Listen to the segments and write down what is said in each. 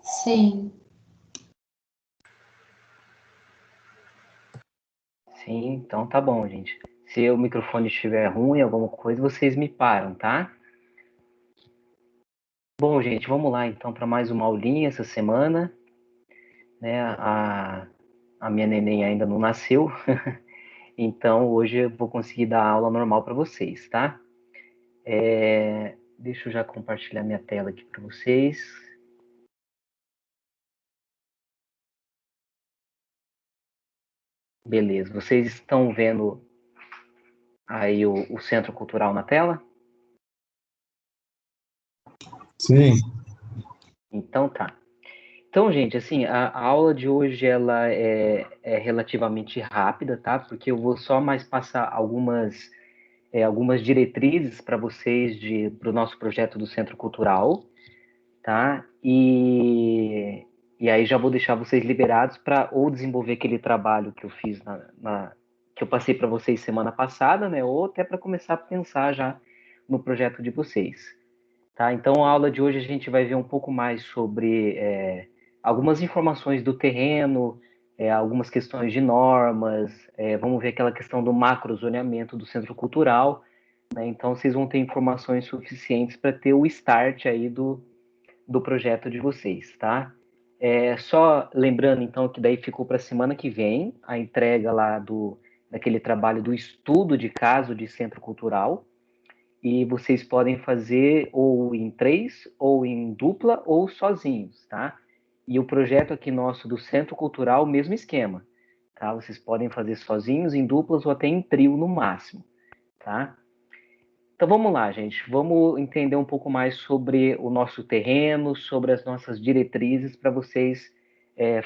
Sim. Sim, então tá bom, gente. Se o microfone estiver ruim, alguma coisa, vocês me param, tá? Bom, gente, vamos lá então para mais uma aulinha essa semana. Né? A minha neném ainda não nasceu, então hoje eu vou conseguir dar aula normal para vocês, tá? Deixa eu já compartilhar minha tela aqui para vocês. Beleza, vocês estão vendo aí o Centro Cultural na tela? Sim. Então tá. Então, gente, assim, a aula de hoje ela é relativamente rápida, tá? Porque eu vou só mais passar algumas diretrizes para vocês para o nosso projeto do Centro Cultural, tá? E aí já vou deixar vocês liberados para ou desenvolver aquele trabalho que eu fiz que eu passei para vocês semana passada, né? Ou até para começar a pensar já no projeto de vocês, tá? Então a aula de hoje a gente vai ver um pouco mais sobre algumas informações do terreno, algumas questões de normas, vamos ver aquela questão do macrozoneamento do centro cultural, né? Então vocês vão ter informações suficientes para ter o start aí do projeto de vocês, tá? Só lembrando, então, que daí ficou para a semana que vem a entrega lá daquele trabalho do estudo de caso de centro cultural, e vocês podem fazer ou em três, ou em dupla, ou sozinhos, tá? E o projeto aqui nosso do Centro Cultural, mesmo esquema, tá? Vocês podem fazer sozinhos, em duplas ou até em trio no máximo, tá? Então vamos lá, gente. Vamos entender um pouco mais sobre o nosso terreno, sobre as nossas diretrizes para vocês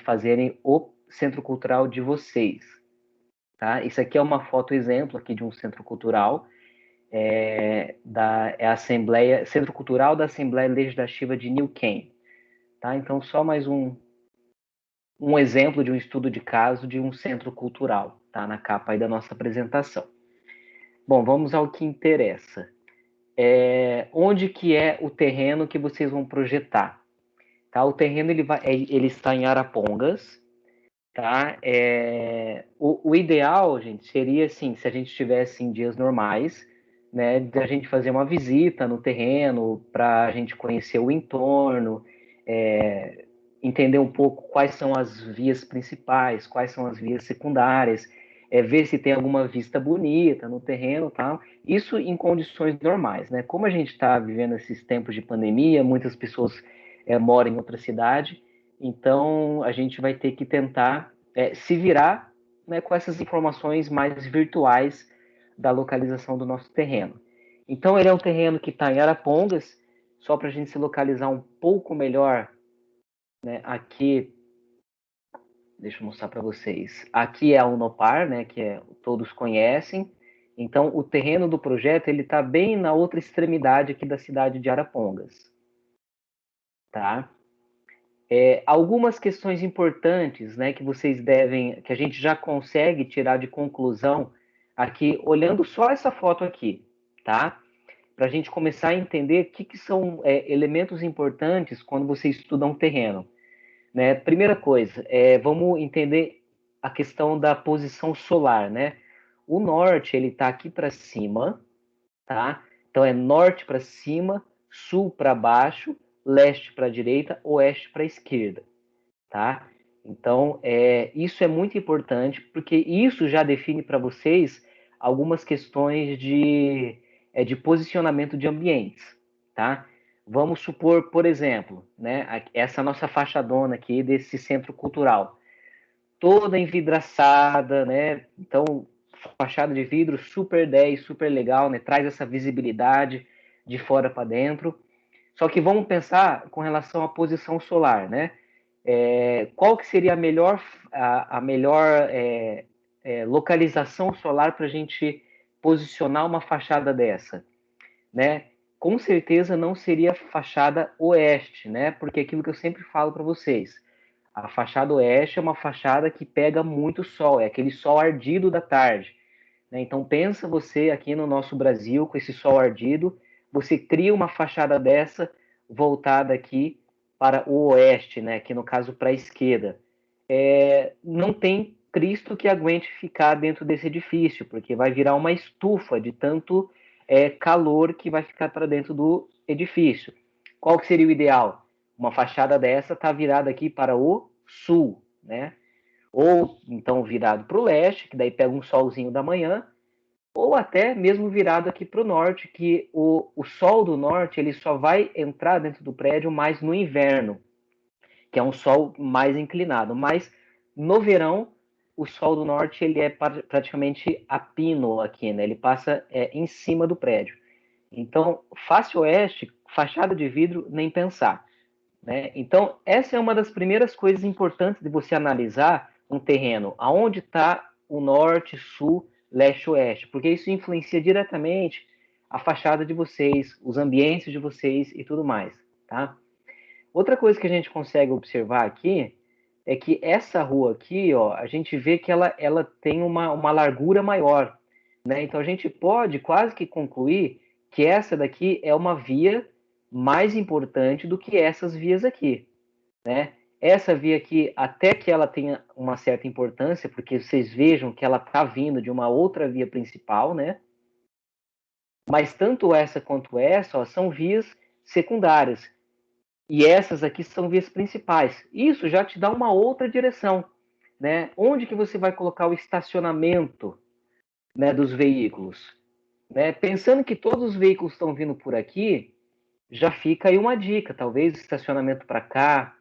fazerem o centro cultural de vocês, tá? Isso aqui é uma foto exemplo aqui de um centro cultural a Assembleia Centro Cultural da Assembleia Legislativa de New Caney, tá? Então só mais um exemplo de um estudo de caso de um centro cultural, tá? Na capa aí da nossa apresentação. Bom, vamos ao que interessa. Onde que é o terreno que vocês vão projetar? Tá? O terreno ele está em Arapongas, tá? O ideal, gente, seria assim, se a gente estivesse em dias normais, né, de a gente fazer uma visita no terreno para a gente conhecer o entorno, entender um pouco quais são as vias principais, quais são as vias secundárias, ver se tem alguma vista bonita no terreno, tal. Isso em condições normais, né? Como a gente está vivendo esses tempos de pandemia, muitas pessoas moram em outra cidade, então a gente vai ter que tentar se virar, né, com essas informações mais virtuais da localização do nosso terreno. Então ele é um terreno que está em Arapongas, só para a gente se localizar um pouco melhor, né? Aqui, deixa eu mostrar para vocês. Aqui é a Unopar, né? Todos conhecem. Então, o terreno do projeto ele está bem na outra extremidade aqui da cidade de Arapongas, tá? Algumas questões importantes, né? Que a gente já consegue tirar de conclusão aqui, olhando só essa foto aqui, tá? Para a gente começar a entender o que são elementos importantes quando você estuda um terreno. Né? Primeira coisa, vamos entender a questão da posição solar, né? O norte, ele está aqui para cima, tá? Então é norte para cima, sul para baixo, leste para a direita, oeste para a esquerda, tá? Então, isso é muito importante, porque isso já define para vocês algumas questões de posicionamento de ambientes, tá? Vamos supor, por exemplo, né, essa nossa fachadona aqui desse centro cultural, toda envidraçada, né? Então, fachada de vidro super 10, super legal, né? Traz essa visibilidade de fora para dentro. Só que vamos pensar com relação à posição solar, né? Qual que seria a melhor localização solar para a gente posicionar uma fachada dessa, né? Com certeza não seria fachada oeste, né? Porque é aquilo que eu sempre falo para vocês, a fachada oeste é uma fachada que pega muito sol, é aquele sol ardido da tarde, né? Então pensa você aqui no nosso Brasil com esse sol ardido, você cria uma fachada dessa voltada aqui para o oeste, né, que no caso para a esquerda, não tem Cristo que aguente ficar dentro desse edifício, porque vai virar uma estufa de tanto calor que vai ficar para dentro do edifício. Qual que seria o ideal? Uma fachada dessa está virada aqui para o sul, né? Ou então virado para o leste, que daí pega um solzinho da manhã, ou até mesmo virado aqui para o norte, que o sol do norte ele só vai entrar dentro do prédio mais no inverno, que é um sol mais inclinado. Mas no verão, o sol do norte ele é praticamente a pino aqui, né? Ele passa em cima do prédio. Então, face oeste, fachada de vidro, nem pensar. Né? Então, essa é uma das primeiras coisas importantes de você analisar um terreno. Aonde está o norte, sul, leste, oeste? Porque isso influencia diretamente a fachada de vocês, os ambientes de vocês e tudo mais. Tá? Outra coisa que a gente consegue observar aqui é que essa rua aqui, ó, a gente vê que ela tem uma largura maior. Né? Então, a gente pode quase que concluir que essa daqui é uma via mais importante do que essas vias aqui, né? Essa via aqui, até que ela tenha uma certa importância, porque vocês vejam que ela está vindo de uma outra via principal, né? Mas tanto essa quanto essa, ó, são vias secundárias. E essas aqui são vias principais. Isso já te dá uma outra direção, né? Onde que você vai colocar o estacionamento, né, dos veículos? Né? Pensando que todos os veículos estão vindo por aqui, já fica aí uma dica, talvez estacionamento para cá,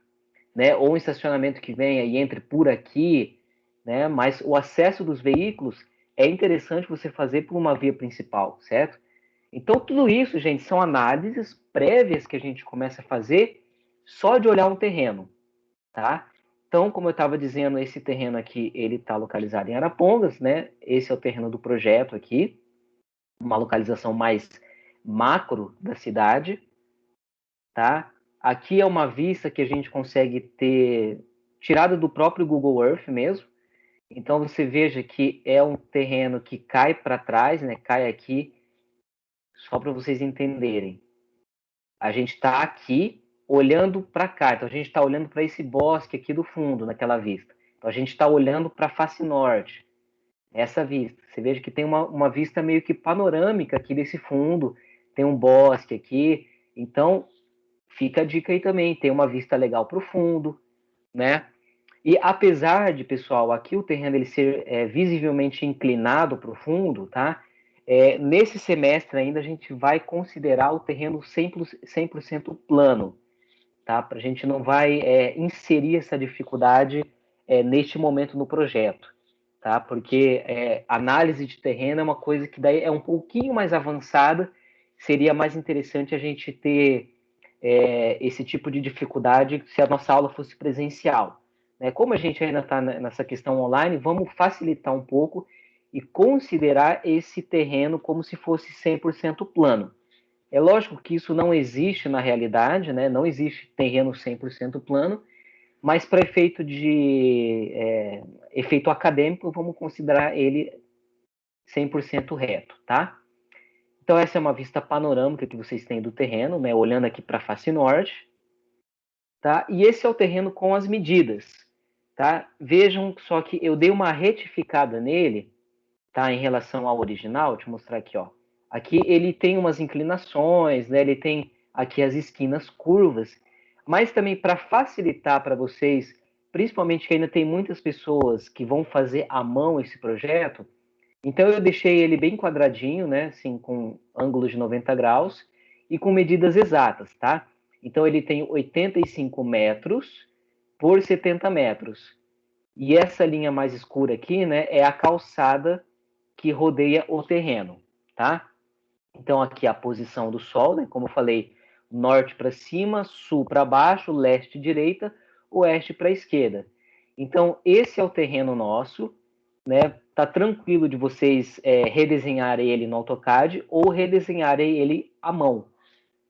né? Ou um estacionamento que venha e entre por aqui, né? Mas o acesso dos veículos é interessante você fazer por uma via principal, certo? Então tudo isso, gente, são análises prévias que a gente começa a fazer só de olhar um terreno, tá? Então, como eu estava dizendo, esse terreno aqui, ele está localizado em Arapongas, né? Esse é o terreno do projeto aqui, uma localização mais macro da cidade, tá? Aqui é uma vista que a gente consegue ter tirada do próprio Google Earth mesmo. Então você veja que é um terreno que cai para trás, né? Cai aqui, só para vocês entenderem. A gente está aqui olhando para cá, então a gente está olhando para esse bosque aqui do fundo, naquela vista. Então a gente está olhando para a face norte, essa vista. Você veja que tem uma vista meio que panorâmica aqui desse fundo, tem um bosque aqui. Então fica a dica aí também, tem uma vista legal para o fundo, né? E apesar de, pessoal, aqui o terreno ele ser visivelmente inclinado para o fundo, tá? Nesse semestre ainda a gente vai considerar o terreno 100% plano, tá? Para a gente não vai inserir essa dificuldade neste momento no projeto, tá? Porque análise de terreno é uma coisa que daí é um pouquinho mais avançada, seria mais interessante a gente ter esse tipo de dificuldade se a nossa aula fosse presencial. Né? Como a gente ainda está nessa questão online, vamos facilitar um pouco e considerar esse terreno como se fosse 100% plano. É lógico que isso não existe na realidade, né? Não existe terreno 100% plano, mas para efeito acadêmico, vamos considerar ele 100% reto, tá? Então essa é uma vista panorâmica que vocês têm do terreno, né? Olhando aqui para a face norte, tá? E esse é o terreno com as medidas, tá? Vejam só que eu dei uma retificada nele, tá? Em relação ao original, deixa eu mostrar aqui, ó. Aqui ele tem umas inclinações, né? Ele tem aqui as esquinas curvas, mas também para facilitar para vocês, principalmente que ainda tem muitas pessoas que vão fazer à mão esse projeto, então eu deixei ele bem quadradinho, né? Assim, com ângulos de 90 graus e com medidas exatas, tá? Então ele tem 85 metros por 70 metros. E essa linha mais escura aqui, né, é a calçada que rodeia o terreno, tá? Então aqui a posição do sol, né, como eu falei, norte para cima, sul para baixo, leste direita, oeste para esquerda. Então esse é o terreno nosso, né? Tá tranquilo de vocês redesenharem ele no AutoCAD ou redesenharem ele à mão,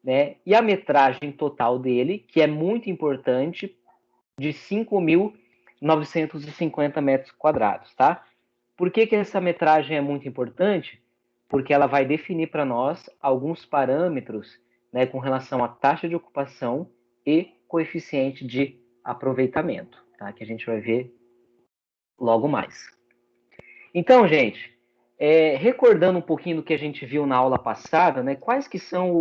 né? E a metragem total dele, que é muito importante, de 5.950 metros quadrados, tá? Por que essa metragem é muito importante? Porque ela vai definir para nós alguns parâmetros, né, com relação à taxa de ocupação e coeficiente de aproveitamento, tá? Que a gente vai ver logo mais. Então, gente, recordando um pouquinho do que a gente viu na aula passada, né? Quais que são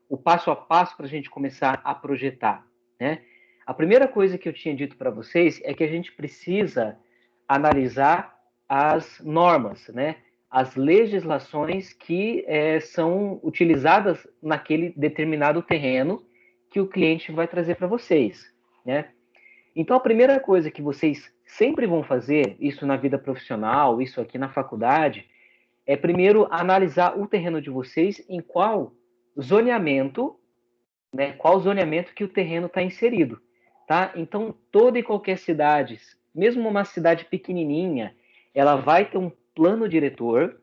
o passo a passo para a gente começar a projetar, né? A primeira coisa que eu tinha dito para vocês é que a gente precisa analisar as normas, né? As legislações que são utilizadas naquele determinado terreno que o cliente vai trazer para vocês, né? Então, a primeira coisa que vocês sempre vão fazer, isso na vida profissional, isso aqui na faculdade, é primeiro analisar o terreno de vocês em qual zoneamento, né? Qual zoneamento que o terreno está inserido, tá? Então, toda e qualquer cidade, mesmo uma cidade pequenininha, ela vai ter um plano diretor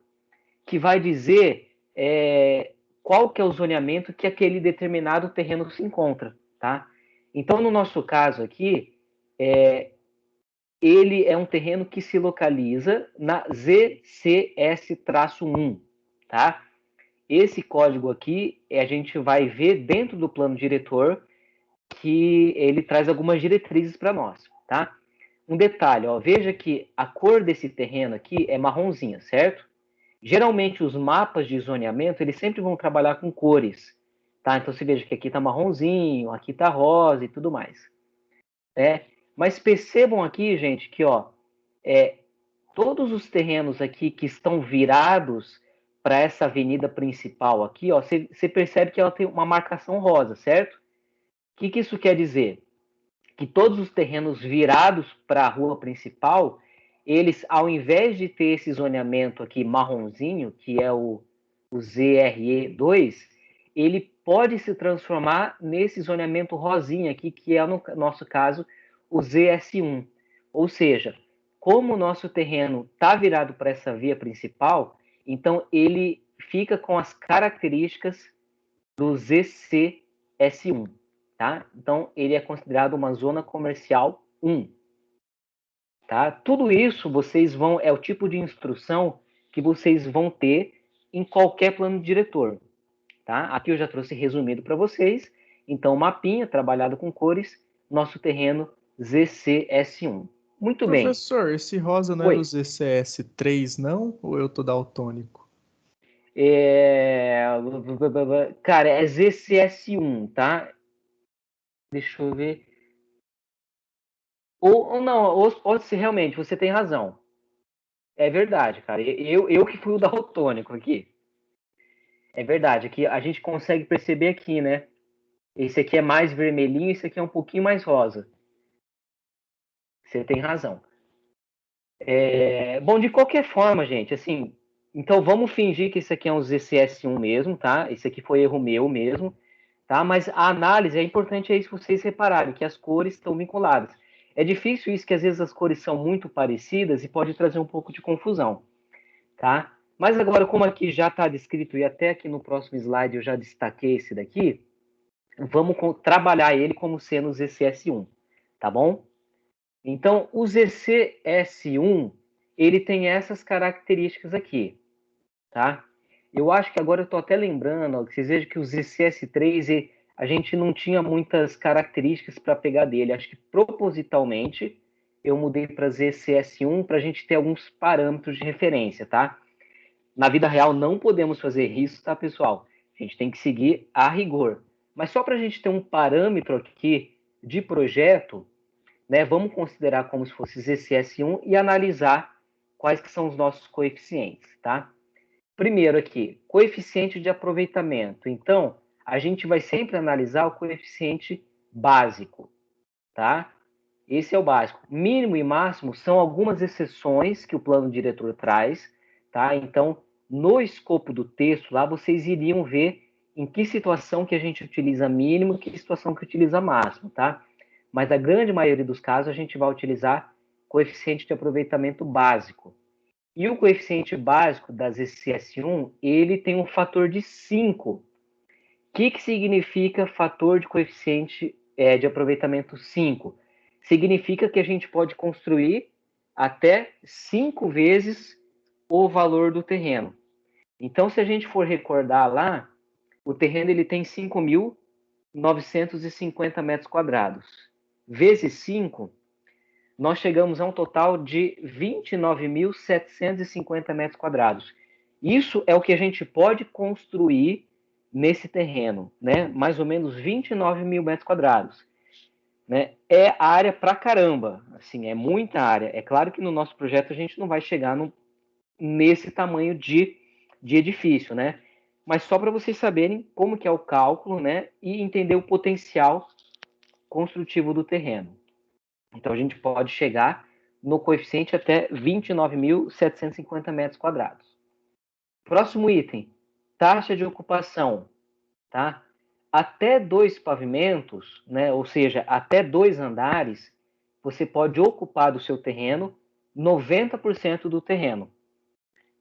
que vai dizer qual que é o zoneamento que aquele determinado terreno se encontra, tá? Então, no nosso caso aqui, ele é um terreno que se localiza na ZCS-1, tá? Esse código aqui, a gente vai ver dentro do plano diretor que ele traz algumas diretrizes para nós, tá? Um detalhe, ó, veja que a cor desse terreno aqui é marronzinha, certo? Geralmente os mapas de zoneamento, eles sempre vão trabalhar com cores, tá? Então você veja que aqui tá marronzinho, aqui tá rosa e tudo mais, né? Mas percebam aqui, gente, que ó, todos os terrenos aqui que estão virados para essa avenida principal aqui, ó, você percebe que ela tem uma marcação rosa, certo? O que isso quer dizer? Que todos os terrenos virados para a rua principal, eles, ao invés de ter esse zoneamento aqui marronzinho, que é o ZRE2, ele pode se transformar nesse zoneamento rosinha aqui, que é, no nosso caso, o ZS1. Ou seja, como o nosso terreno está virado para essa via principal, então ele fica com as características do ZCS1. Tá? Então, ele é considerado uma zona comercial 1. Tá? Tudo isso vocês vão, é o tipo de instrução que vocês vão ter em qualquer plano diretor. Tá? Aqui eu já trouxe resumido para vocês. Então, mapinha, trabalhado com cores, nosso terreno ZCS1. Muito bem. Professor, esse rosa não é do Oi. ZCS3, não? Ou eu tô daltônico? Cara, é ZCS1, tá? Deixa eu ver. Ou não, ou pode ser realmente, você tem razão. É verdade, cara. Eu que fui o daltônico aqui. É verdade, aqui a gente consegue perceber aqui, né? Esse aqui é mais vermelhinho, esse aqui é um pouquinho mais rosa. Você tem razão. Bom, de qualquer forma, gente, assim, então vamos fingir que esse aqui é um ZCS1 mesmo, tá? Esse aqui foi erro meu mesmo, tá? Mas a análise é importante isso vocês repararem, que as cores estão vinculadas. É difícil isso, que às vezes as cores são muito parecidas e pode trazer um pouco de confusão, tá? Mas agora, como aqui já está descrito, e até aqui no próximo slide eu já destaquei esse daqui, vamos trabalhar ele como sendo o ZCS1, tá bom? Então, o ZCS1, ele tem essas características aqui, tá? Eu acho que agora eu estou até lembrando, ó, que vocês vejam que o ZCS3, a gente não tinha muitas características para pegar dele. Acho que propositalmente eu mudei para ZCS1 para a gente ter alguns parâmetros de referência, tá? Na vida real não podemos fazer isso, tá, pessoal? A gente tem que seguir a rigor. Mas só para a gente ter um parâmetro aqui de projeto, né, vamos considerar como se fosse ZCS1 e analisar quais que são os nossos coeficientes, tá? Primeiro aqui, coeficiente de aproveitamento. Então, a gente vai sempre analisar o coeficiente básico, tá? Esse é o básico. Mínimo e máximo são algumas exceções que o plano diretor traz, tá? Então, no escopo do texto, lá vocês iriam ver em que situação que a gente utiliza mínimo e que situação que utiliza máximo, tá? Mas a grande maioria dos casos a gente vai utilizar coeficiente de aproveitamento básico. E o coeficiente básico das SCS1, ele tem um fator de 5. O que significa fator de coeficiente de aproveitamento 5? Significa que a gente pode construir até 5 vezes o valor do terreno. Então, se a gente for recordar lá, o terreno ele tem 5 mil 950 metros quadrados. Vezes 5, nós chegamos a um total de 29.750 metros quadrados. Isso é o que a gente pode construir nesse terreno, né? Mais ou menos 29 mil metros quadrados. Né? É área pra caramba, assim, é muita área. É claro que no nosso projeto a gente não vai chegar nesse tamanho de edifício, né? Mas só para vocês saberem como que é o cálculo, né? E entender o potencial construtivo do terreno. Então a gente pode chegar no coeficiente até 29.750 metros quadrados. Próximo item, taxa de ocupação, tá? Até 2 pavimentos, né? Ou seja, até 2 andares, você pode ocupar do seu terreno 90% do terreno.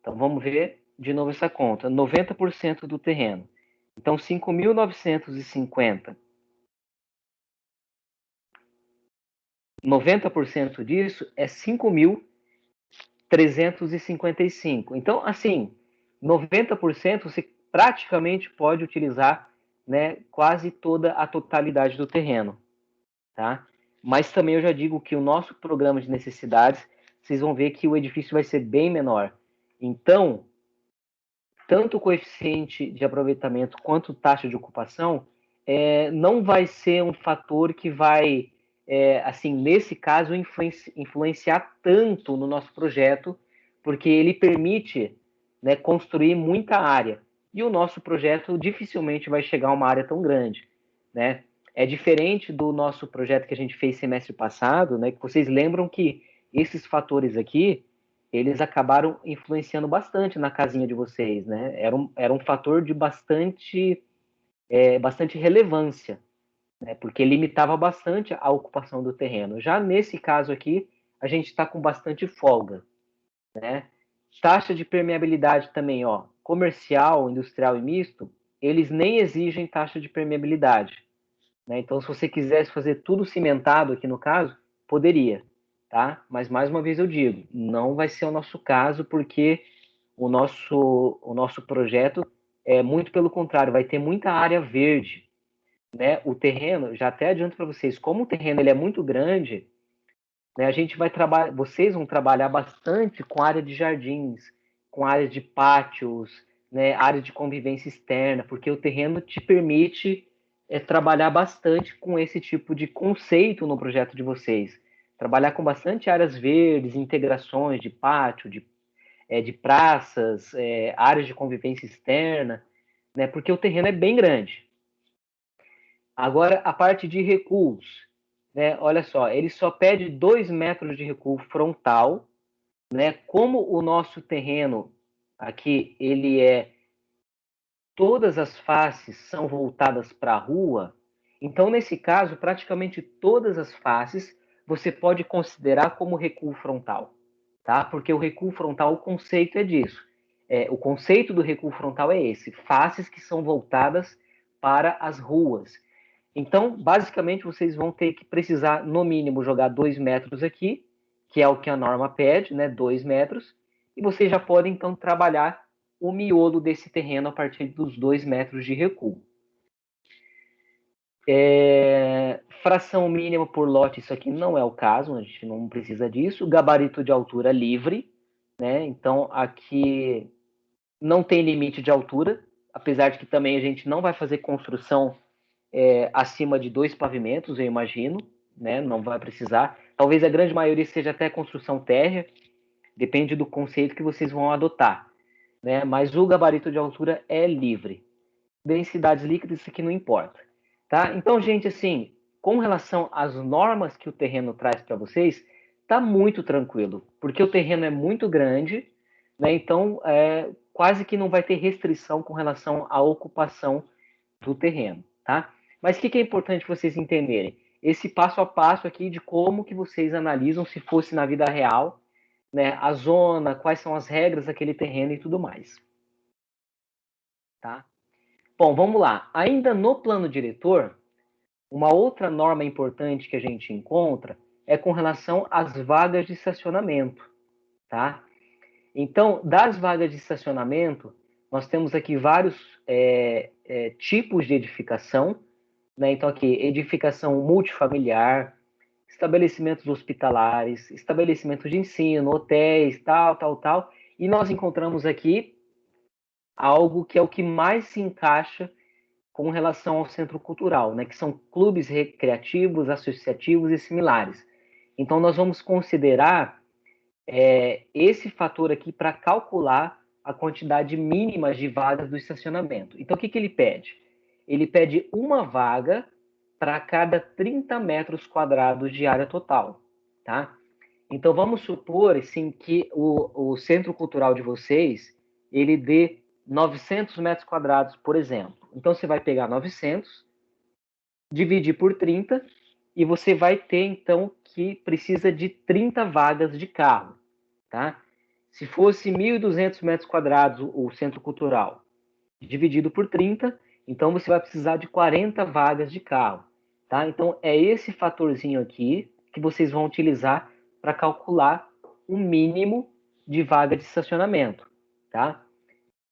Então vamos ver de novo essa conta, 90% do terreno. Então 5.950, 90% disso é 5.355. Então, assim, 90% você praticamente pode utilizar, né, quase toda a totalidade do terreno, tá? Mas também eu já digo que o nosso programa de necessidades, vocês vão ver que o edifício vai ser bem menor. Então, tanto o coeficiente de aproveitamento quanto taxa de ocupação não vai ser um fator que vai, assim, nesse caso, influenciar tanto no nosso projeto, porque ele permite, né, construir muita área. E o nosso projeto dificilmente vai chegar a uma área tão grande, né? É diferente do nosso projeto que a gente fez semestre passado, né? Que vocês lembram que esses fatores aqui, eles acabaram influenciando bastante na casinha de vocês, né? Era um fator de bastante relevância, né? Porque limitava bastante a ocupação do terreno. Já nesse caso aqui, a gente está com bastante folga, né? Taxa de permeabilidade também, ó, comercial, industrial e misto, eles nem exigem taxa de permeabilidade, né? Então, se você quisesse fazer tudo cimentado aqui no caso, poderia, tá? Mas mais uma vez eu digo, não vai ser o nosso caso, porque o nosso projeto é muito pelo contrário, vai ter muita área verde, né? O terreno, já até adianto para vocês, como o terreno ele é muito grande, né? A gente vai trabalhar, vocês vão trabalhar bastante com área de jardins, com área de pátios, né? Área de convivência externa, porque o terreno te permite trabalhar bastante com esse tipo de conceito no projeto de vocês. Trabalhar com bastante áreas verdes, integrações de pátio, de praças, áreas de convivência externa, né? Porque o terreno é bem grande. Agora, a parte de recuos, né? Olha só, ele só pede 2 metros de recuo frontal, né? Como o nosso terreno aqui, todas as faces são voltadas para a rua, então, nesse caso, praticamente todas as faces você pode considerar como recuo frontal, tá? Porque o recuo frontal, o conceito é disso. O conceito do recuo frontal é esse, faces que são voltadas para as ruas. Então, basicamente, vocês vão ter que precisar, no mínimo, jogar 2 metros aqui, que é o que a norma pede, né? 2 metros, e vocês já podem, então, trabalhar o miolo desse terreno a partir dos 2 metros de recuo. Fração mínima por lote, isso aqui não é o caso, a gente não precisa disso. Gabarito de altura livre, né? Então, aqui não tem limite de altura, apesar de que também a gente não vai fazer construção acima de 2 pavimentos, eu imagino, né? Não vai precisar. Talvez a grande maioria seja até construção térrea, depende do conceito que vocês vão adotar, né? Mas o gabarito de altura é livre. Densidades líquidas, isso aqui não importa, tá? Então, gente, assim, com relação às normas que o terreno traz para vocês, tá muito tranquilo, porque o terreno é muito grande, né? Então, quase que não vai ter restrição com relação à ocupação do terreno, tá? Mas o que é importante vocês entenderem? Esse passo a passo aqui de como que vocês analisam se fosse na vida real, né? A zona, quais são as regras daquele terreno e tudo mais, tá? Bom, vamos lá. Ainda no plano diretor, uma outra norma importante que a gente encontra é com relação às vagas de estacionamento, tá? Então, das vagas de estacionamento, nós temos aqui vários tipos de edificação, né? Então, aqui, edificação multifamiliar, estabelecimentos hospitalares, estabelecimentos de ensino, hotéis, tal. E nós encontramos aqui algo que é o que mais se encaixa com relação ao centro cultural, né? Que são clubes recreativos, associativos e similares. Então, nós vamos considerar esse fator aqui para calcular a quantidade mínima de vagas do estacionamento. Então, o que ele pede? Ele pede uma vaga para cada 30 metros quadrados de área total, tá? Então, vamos supor, assim, que o centro cultural de vocês, ele dê 900 metros quadrados, por exemplo. Então, você vai pegar 900, dividir por 30, e você vai ter, então, que precisa de 30 vagas de carro, tá? Se fosse 1.200 metros quadrados o centro cultural, dividido por 30, então você vai precisar de 40 vagas de carro, tá? Então, é esse fatorzinho aqui que vocês vão utilizar para calcular o mínimo de vaga de estacionamento, tá?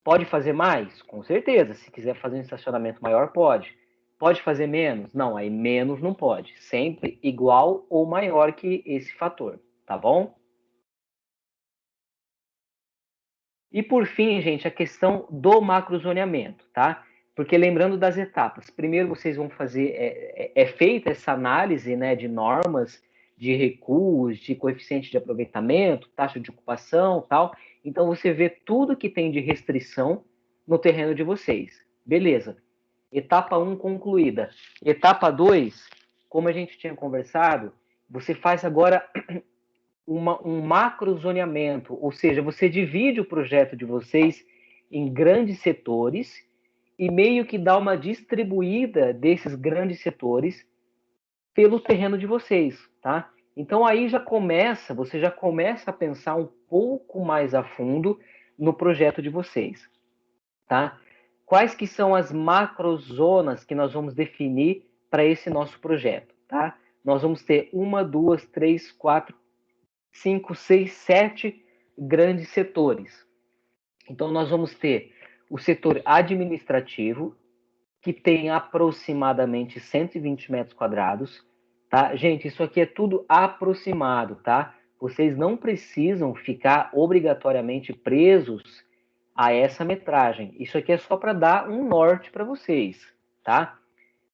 Pode fazer mais? Com certeza. Se quiser fazer um estacionamento maior, pode. Pode fazer menos? Não, aí menos não pode. Sempre igual ou maior que esse fator, tá bom? E por fim, gente, a questão do macrozoneamento, tá? Porque lembrando das etapas, primeiro vocês vão fazer, é feita essa análise, né, de normas, de recuos, de coeficiente de aproveitamento, taxa de ocupação, tal. Então você vê tudo que tem de restrição no terreno de vocês. Beleza. Etapa 1 concluída. Etapa 2, como a gente tinha conversado, você faz agora um macrozoneamento, ou seja, você divide o projeto de vocês em grandes setores e meio que dá uma distribuída desses grandes setores pelo terreno de vocês, tá? Então aí você já começa a pensar um pouco mais a fundo no projeto de vocês, tá? Quais que são as macrozonas que nós vamos definir para esse nosso projeto, tá? Nós vamos ter 1, 2, 3, 4, 5, 6, 7 grandes setores. Então, nós vamos ter o setor administrativo, que tem aproximadamente 120 metros quadrados. Tá? Gente, isso aqui é tudo aproximado, tá? Vocês não precisam ficar obrigatoriamente presos a essa metragem. Isso aqui é só para dar um norte para vocês, tá?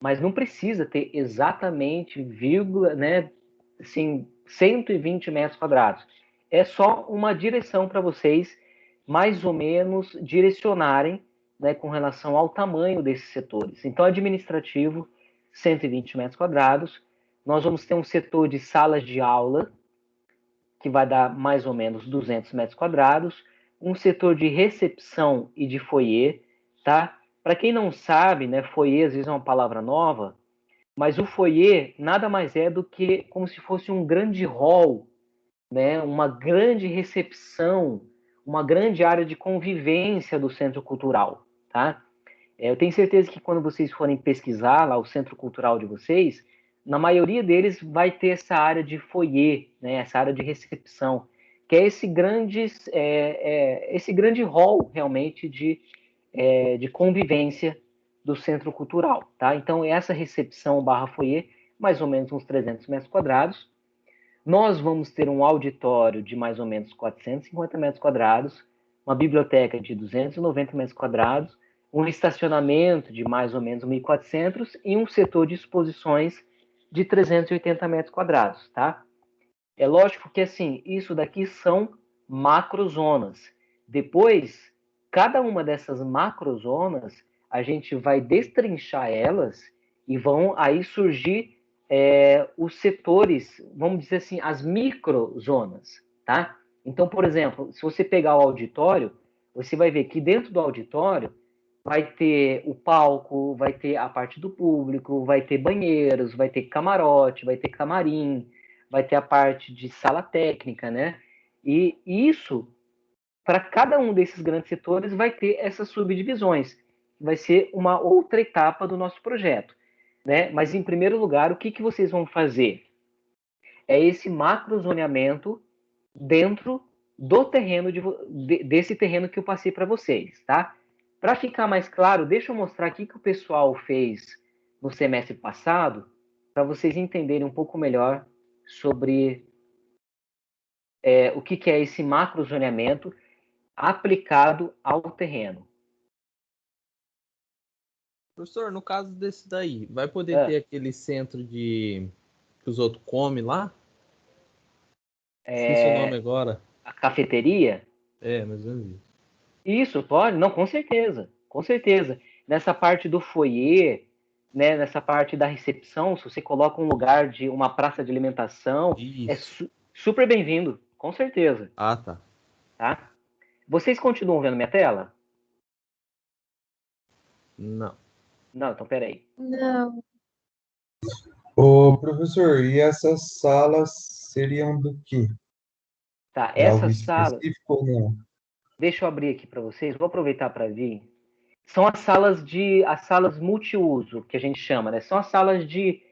Mas não precisa ter exatamente vírgula, né? Assim, 120 metros quadrados. É só uma direção para vocês, mais ou menos, direcionarem, né, com relação ao tamanho desses setores. Então, administrativo, 120 metros quadrados. Nós vamos ter um setor de salas de aula, que vai dar mais ou menos 200 metros quadrados. Um setor de recepção e de foyer, tá? Para quem não sabe, né, foyer às vezes é uma palavra nova, mas o foyer nada mais é do que como se fosse um grande hall, né, uma grande recepção, uma grande área de convivência do centro cultural, tá? Eu tenho certeza que quando vocês forem pesquisar lá o centro cultural de vocês, na maioria deles vai ter essa área de foyer, né, essa área de recepção, que é esse grande hall realmente de convivência do centro cultural, tá? Então, essa recepção barra foyer, mais ou menos uns 300 metros quadrados. Nós vamos ter um auditório de mais ou menos 450 metros quadrados, uma biblioteca de 290 metros quadrados, um estacionamento de mais ou menos 1.400 e um setor de exposições de 380 metros quadrados, tá? É lógico que, assim, isso daqui são macrozonas. Depois, cada uma dessas macrozonas, a gente vai destrinchar elas e vão aí surgir os setores, vamos dizer assim, as microzonas, tá? Então, por exemplo, se você pegar o auditório, você vai ver que dentro do auditório vai ter o palco, vai ter a parte do público, vai ter banheiros, vai ter camarote, vai ter camarim, vai ter a parte de sala técnica, né? E isso, para cada um desses grandes setores, vai ter essas subdivisões. Vai ser uma outra etapa do nosso projeto, né? Mas, em primeiro lugar, o que vocês vão fazer? É esse macrozoneamento dentro do terreno desse terreno que eu passei para vocês, tá? Para ficar mais claro, deixa eu mostrar aqui que o pessoal fez no semestre passado, para vocês entenderem um pouco melhor sobre o que é esse macrozoneamento aplicado ao terreno. Professor, no caso desse daí, vai poder ter aquele centro que os outros comem lá? Esqueci o nome agora. A cafeteria? Mais ou menos isso. Isso, pode? Não, com certeza. Com certeza. Nessa parte do foyer, né, nessa parte da recepção, se você coloca um lugar de uma praça de alimentação, super bem-vindo, com certeza. Ah, tá. Tá? Vocês continuam vendo minha tela? Não. Não, então peraí. Não. Ô, professor, e essas salas seriam do quê? Tá, É algo essas salas. específico ou não? Deixa eu abrir aqui para vocês, vou aproveitar para vir. São as salas multiuso, que a gente chama, né? São as salas de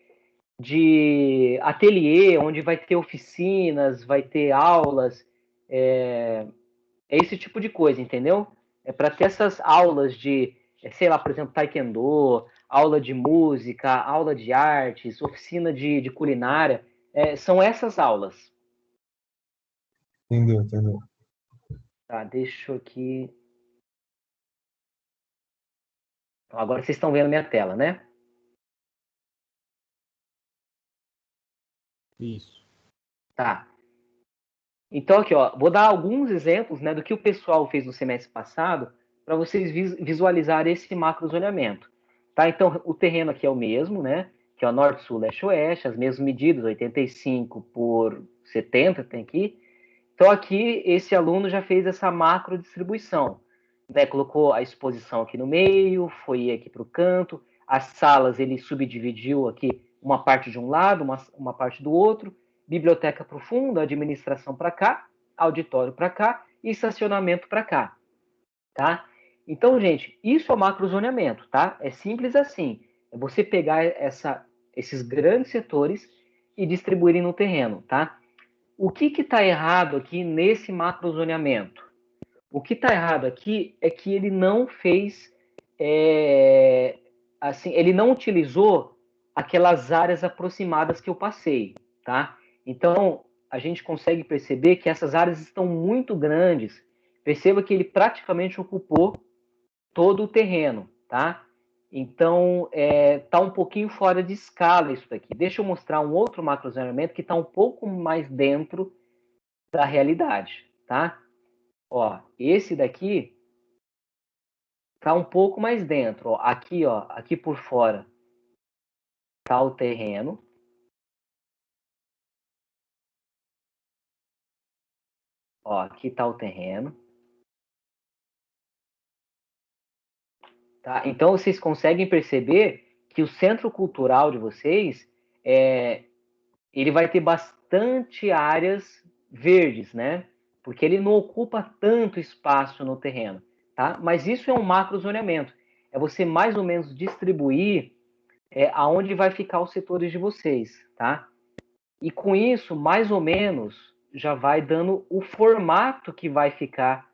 ateliê, onde vai ter oficinas, vai ter aulas, é esse tipo de coisa, entendeu? É para ter essas aulas de, sei lá, por exemplo, taekwondo, aula de música, aula de artes, oficina de culinária, são essas aulas. Entendeu. Tá, deixa eu aqui. Agora vocês estão vendo minha tela, né? Isso. Tá. Então, aqui, ó, vou dar alguns exemplos, né, do que o pessoal fez no semestre passado para vocês visualizarem esse macrozoneamento. Tá? Então, o terreno aqui é o mesmo, né? Que é o norte, sul, leste, oeste, as mesmas medidas, 85 por 70 tem aqui. Então, aqui, esse aluno já fez essa macro distribuição. Né? Colocou a exposição aqui no meio, foi aqui para o canto, as salas ele subdividiu aqui uma parte de um lado, uma parte do outro, biblioteca para o fundo, administração para cá, auditório para cá e estacionamento para cá. Tá? Então, gente, isso é o macrozoneamento, tá? É simples assim. É você pegar esses grandes setores e distribuírem no terreno, tá? O que está errado aqui nesse macrozoneamento? O que está errado aqui é que ele não fez, assim, ele não utilizou aquelas áreas aproximadas que eu passei, tá? Então, a gente consegue perceber que essas áreas estão muito grandes. Perceba que ele praticamente ocupou todo o terreno, tá? Então, tá um pouquinho fora de escala isso daqui. Deixa eu mostrar um outro macrozoneamento que está um pouco mais dentro da realidade, tá? Ó, esse daqui tá um pouco mais dentro. Ó, aqui por fora tá o terreno. Ó, aqui tá o terreno. Tá? Então, vocês conseguem perceber que o centro cultural de vocês, ele vai ter bastante áreas verdes, né? Porque ele não ocupa tanto espaço no terreno, tá? Mas isso é um macrozoneamento. É você mais ou menos distribuir aonde vai ficar os setores de vocês, tá? E com isso, mais ou menos, já vai dando o formato que vai ficar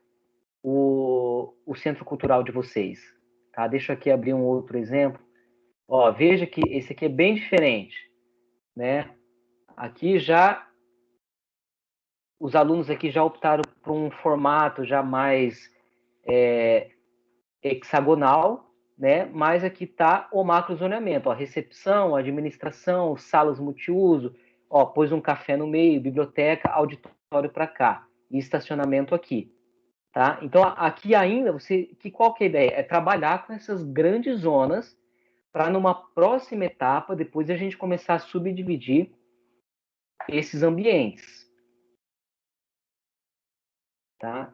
o centro cultural de vocês. Tá? Deixa eu aqui abrir um outro exemplo. Ó, veja que esse aqui é bem diferente, né? Aqui já os alunos aqui já optaram por um formato já mais hexagonal, né? Mas aqui está o macrozoneamento, ó, recepção, administração, salas multiuso, ó, pôs um café no meio, biblioteca, auditório para cá e estacionamento aqui, tá? Então aqui ainda qual que é a ideia? É trabalhar com essas grandes zonas para numa próxima etapa depois a gente começar a subdividir esses ambientes, tá?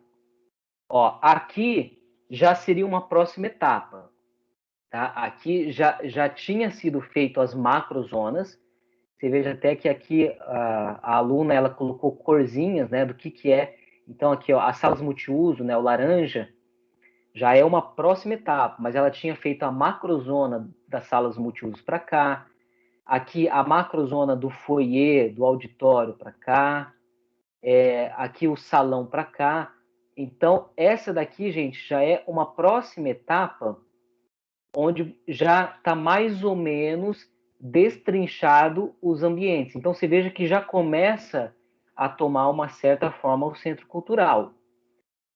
Ó, aqui já seria uma próxima etapa. Tá? Aqui já tinha sido feito as macrozonas. Você veja até que aqui a aluna ela colocou corzinhas, né, do que é. Então aqui, ó, as salas multiuso, né, o laranja, já é uma próxima etapa, mas ela tinha feito a macrozona das salas multiuso para cá. Aqui a macrozona do foyer, do auditório para cá. Aqui o salão para cá. Então essa daqui, gente, já é uma próxima etapa onde já está mais ou menos destrinchado os ambientes. Então, você veja que já começa a tomar uma certa forma o centro cultural,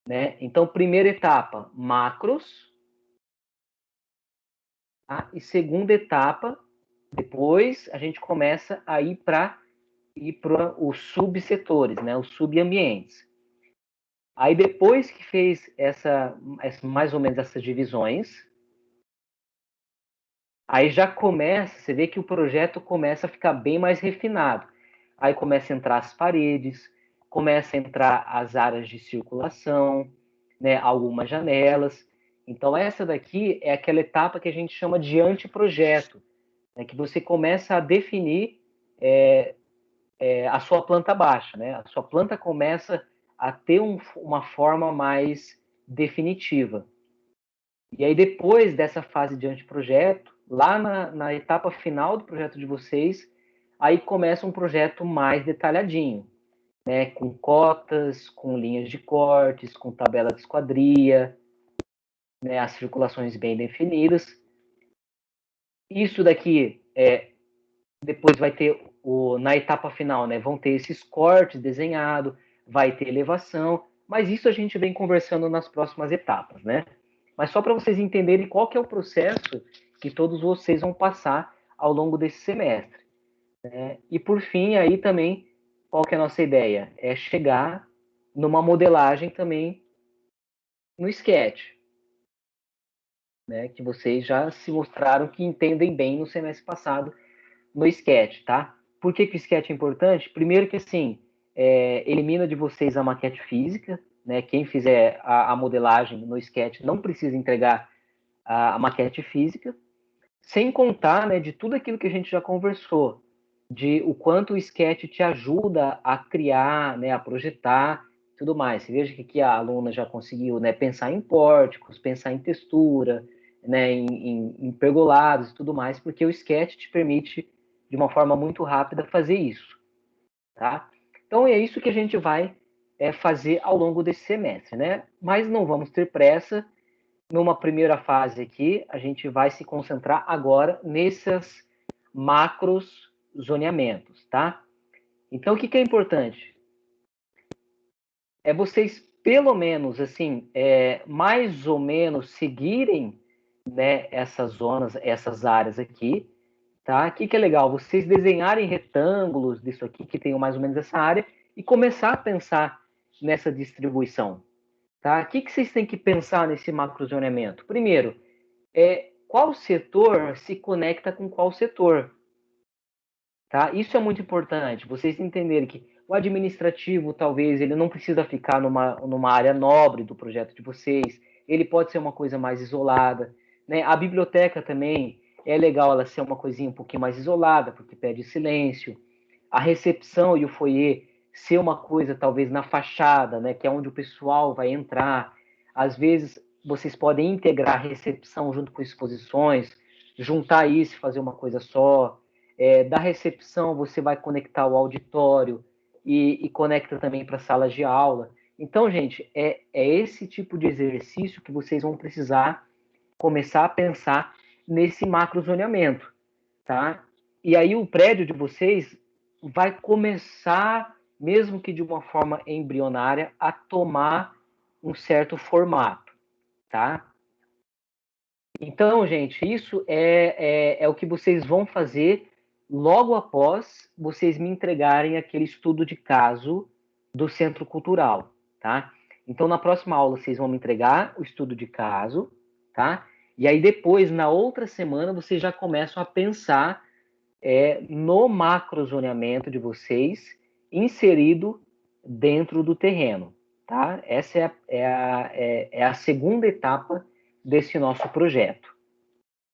né? Então, primeira etapa, macros, tá? E segunda etapa, depois a gente começa a ir para os subsetores, né? Os subambientes. Aí, depois que fez mais ou menos essas divisões, aí já começa, você vê que o projeto começa a ficar bem mais refinado. Aí começa a entrar as paredes, começa a entrar as áreas de circulação, né, algumas janelas. Então, essa daqui é aquela etapa que a gente chama de anteprojeto, né, que você começa a definir a sua planta baixa. Né? A sua planta começa a ter uma forma mais definitiva. E aí, depois dessa fase de anteprojeto, lá na etapa final do projeto de vocês, aí começa um projeto mais detalhadinho, né? Com cotas, com linhas de cortes, com tabela de esquadria, né? As circulações bem definidas. Isso daqui, depois vai ter, na etapa final, né? Vão ter esses cortes desenhados, vai ter elevação, mas isso a gente vem conversando nas próximas etapas, né? Mas só para vocês entenderem qual que é o processo que todos vocês vão passar ao longo desse semestre. Né? E por fim, aí também, qual que é a nossa ideia? É chegar numa modelagem também no Sketch, né? Que vocês já se mostraram que entendem bem no semestre passado no Sketch, tá? Por que, que o Sketch é importante? Primeiro que, assim, elimina de vocês a maquete física, né? Quem fizer a modelagem no Sketch não precisa entregar a maquete física, sem contar, né, de tudo aquilo que a gente já conversou, de o quanto o Sketch te ajuda a criar, né, a projetar, tudo mais. Você veja que aqui a aluna já conseguiu, né, pensar em pórticos, pensar em textura, né, em pergolados e tudo mais, porque o Sketch te permite, de uma forma muito rápida, fazer isso. Tá? Então, é isso que a gente vai fazer ao longo desse semestre. Né? Mas não vamos ter pressa. Numa primeira fase aqui, a gente vai se concentrar agora nesses macros zoneamentos, tá? Então, o que é importante? É vocês, pelo menos, assim, mais ou menos seguirem, né, essas zonas, essas áreas aqui, tá? O que é legal? Vocês desenharem retângulos disso aqui, que tenham mais ou menos essa área, e começar a pensar nessa distribuição, tá? O que vocês têm que pensar nesse macrozoneamento? Primeiro, qual setor se conecta com qual setor, tá? Isso é muito importante, vocês entenderem que o administrativo, talvez, ele não precisa ficar numa área nobre do projeto de vocês, ele pode ser uma coisa mais isolada, né? A biblioteca também, é legal ela ser uma coisinha um pouquinho mais isolada, porque pede silêncio. A recepção e o foyer ser uma coisa, talvez, na fachada, né? Que é onde o pessoal vai entrar. Às vezes, vocês podem integrar a recepção junto com exposições, juntar isso e fazer uma coisa só. Da recepção, você vai conectar o auditório e conecta também para salas de aula. Então, gente, é esse tipo de exercício que vocês vão precisar começar a pensar nesse macrozoneamento, tá? E aí o prédio de vocês vai começar, mesmo que de uma forma embrionária, a tomar um certo formato, tá? Então, gente, isso é o que vocês vão fazer logo após vocês me entregarem aquele estudo de caso do Centro Cultural, tá? Então, na próxima aula, vocês vão me entregar o estudo de caso, tá? E aí, depois, na outra semana, vocês já começam a pensar no macrozoneamento de vocês, inserido dentro do terreno, tá? Essa é a segunda etapa desse nosso projeto,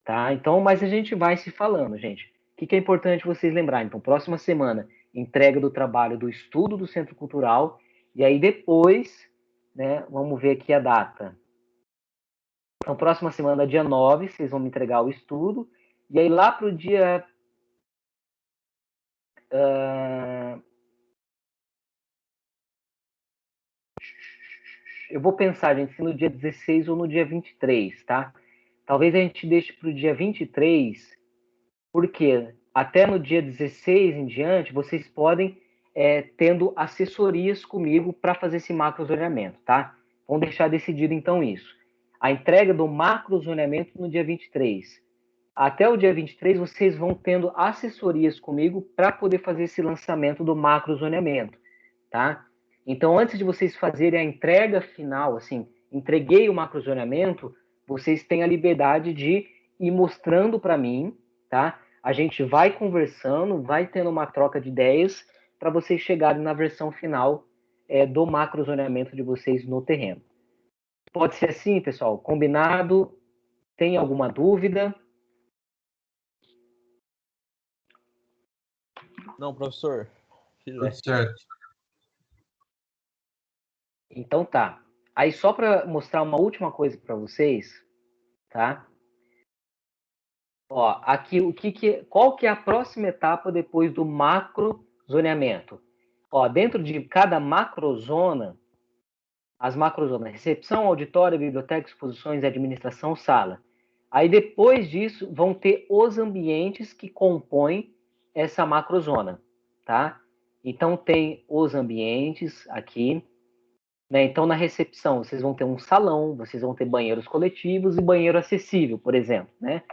tá? Então, mas a gente vai se falando, gente. O que é importante vocês lembrarem? Então, próxima semana, entrega do trabalho do estudo do Centro Cultural, e aí depois, né, vamos ver aqui a data. Então, próxima semana, dia 9, vocês vão me entregar o estudo, e aí lá para o dia... eu vou pensar, gente, se no dia 16 ou no dia 23, tá? talvez a gente deixe para o dia 23, porque até no dia 16 em diante, vocês podem tendo assessorias comigo para fazer esse macrozoneamento, tá? Vamos deixar decidido então isso. A entrega do macrozoneamento no dia 23. Até o dia 23, vocês vão tendo assessorias comigo para poder fazer esse lançamento do macrozoneamento, tá? Então, antes de vocês fazerem a entrega final, assim, entreguei o macrozoneamento, vocês têm a liberdade de ir mostrando para mim, tá? A gente vai conversando, vai tendo uma troca de ideias para vocês chegarem na versão final do macrozoneamento de vocês no terreno. Pode ser assim, pessoal? Combinado? Tem alguma dúvida? Não, professor. Tudo certo. Então tá. Aí só para mostrar uma última coisa para vocês, tá? Ó, aqui qual que é a próxima etapa depois do macrozoneamento? Ó, dentro de cada macrozona, as macrozonas, recepção, auditório, biblioteca, exposições, administração, sala. Aí depois disso vão ter os ambientes que compõem essa macrozona, tá? Então tem os ambientes aqui, né? Então na recepção vocês vão ter um salão, vocês vão ter banheiros coletivos e banheiro acessível, por exemplo, né?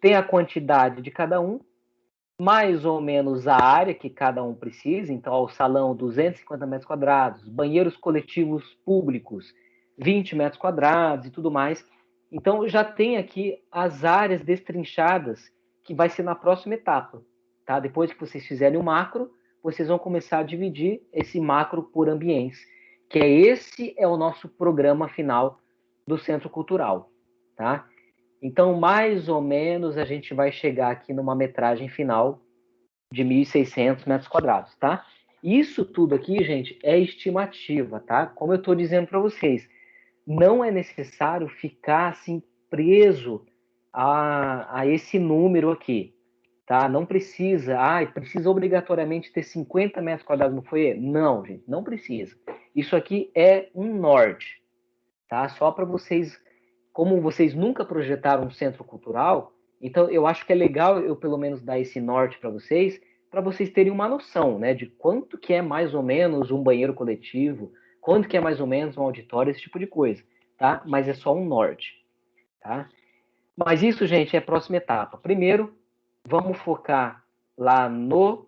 Tem a quantidade de cada um, mais ou menos a área que cada um precisa. Então, o salão, 250 metros quadrados, banheiros coletivos públicos, 20 metros quadrados e tudo mais. Então, já tem aqui as áreas destrinchadas, que vai ser na próxima etapa. Tá? Depois que vocês fizerem o macro, vocês vão começar a dividir esse macro por ambientes, que esse é o nosso programa final do Centro Cultural. Tá? Então, mais ou menos, a gente vai chegar aqui numa metragem final de 1.600 metros quadrados, tá? Isso tudo aqui, gente, é estimativa, tá? Como eu estou dizendo para vocês, não é necessário ficar assim preso a esse número aqui, tá? Não precisa, precisa obrigatoriamente ter 50 metros quadrados no foyer? Não, gente, não precisa. Isso aqui é um norte, tá? Só para vocês, como vocês nunca projetaram um centro cultural, então eu acho que é legal eu pelo menos dar esse norte para vocês terem uma noção, né, de quanto que é mais ou menos um banheiro coletivo, quanto que é mais ou menos um auditório, esse tipo de coisa, tá? Mas é só um norte, tá? Mas isso, gente, é a próxima etapa. Primeiro, vamos focar lá no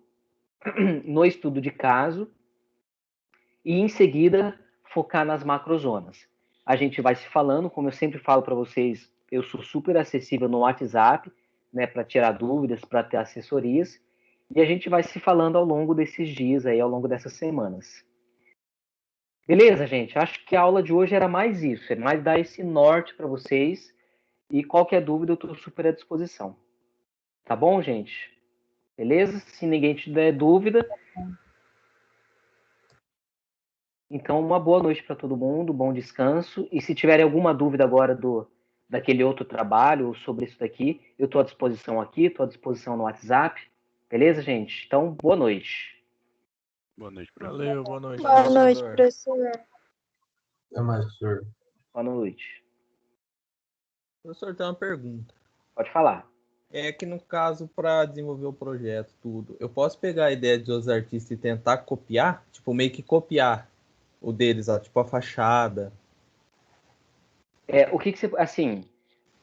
estudo de caso e em seguida focar nas macrozonas. A gente vai se falando, como eu sempre falo para vocês, eu sou super acessível no WhatsApp, né, para tirar dúvidas, para ter assessorias, e a gente vai se falando ao longo desses dias aí, ao longo dessas semanas. Beleza, gente? Acho que a aula de hoje era mais isso, é mais dar esse norte para vocês, e qualquer dúvida eu estou super à disposição. Tá bom, gente? Beleza? Se ninguém tiver dúvida, então uma boa noite para todo mundo, bom descanso. E se tiverem alguma dúvida agora daquele outro trabalho ou sobre isso daqui, eu estou à disposição aqui, estou à disposição no WhatsApp. Beleza, gente? Então, boa noite. Boa noite, professor. Valeu, boa noite. Boa noite, professor. Até mais, professor. Boa noite. Professor, tem uma pergunta. Pode falar. É que no caso, para desenvolver o projeto, tudo, eu posso pegar a ideia dos outros artistas e tentar copiar? Tipo, meio que copiar o deles, ó, tipo a fachada. O que você... Assim,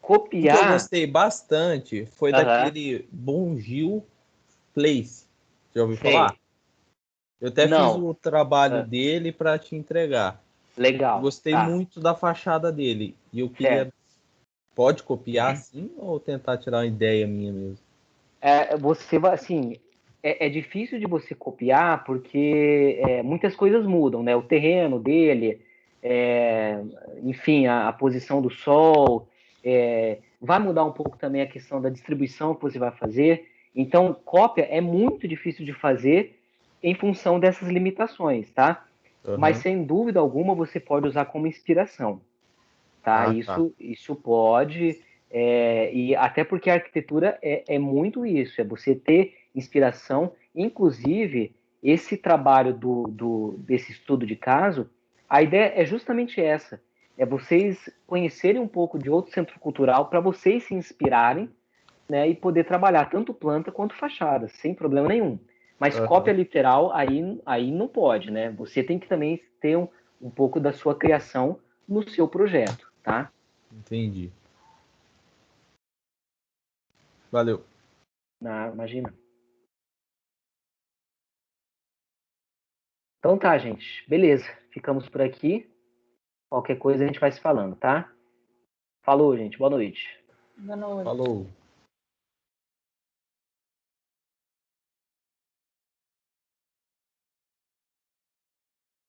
O que eu copiar... gostei bastante foi daquele Bom Gil Place. Já ouviu falar? Eu até fiz o trabalho dele para te entregar. Legal. Gostei muito da fachada dele. E eu queria... Pode copiar assim ou tentar tirar uma ideia minha mesmo? Você vai, assim... É difícil de você copiar porque muitas coisas mudam, né? O terreno dele, enfim, a posição do sol, vai mudar um pouco também a questão da distribuição que você vai fazer. Então, cópia é muito difícil de fazer em função dessas limitações, tá? Uhum. Mas, sem dúvida alguma, você pode usar como inspiração, tá? Isso pode... e até porque a arquitetura é muito isso, é você ter inspiração. Inclusive, esse trabalho desse estudo de caso, a ideia é justamente essa, É vocês conhecerem um pouco de outro centro cultural para vocês se inspirarem, né, e poder trabalhar tanto planta quanto fachada, sem problema nenhum. Mas cópia literal, aí não pode, né? Você tem que também ter um pouco da sua criação no seu projeto, tá? Entendi. Valeu. Imagina. Então tá, gente. Beleza. Ficamos por aqui. Qualquer coisa a gente vai se falando, tá? Falou, gente. Boa noite. Boa noite. Falou.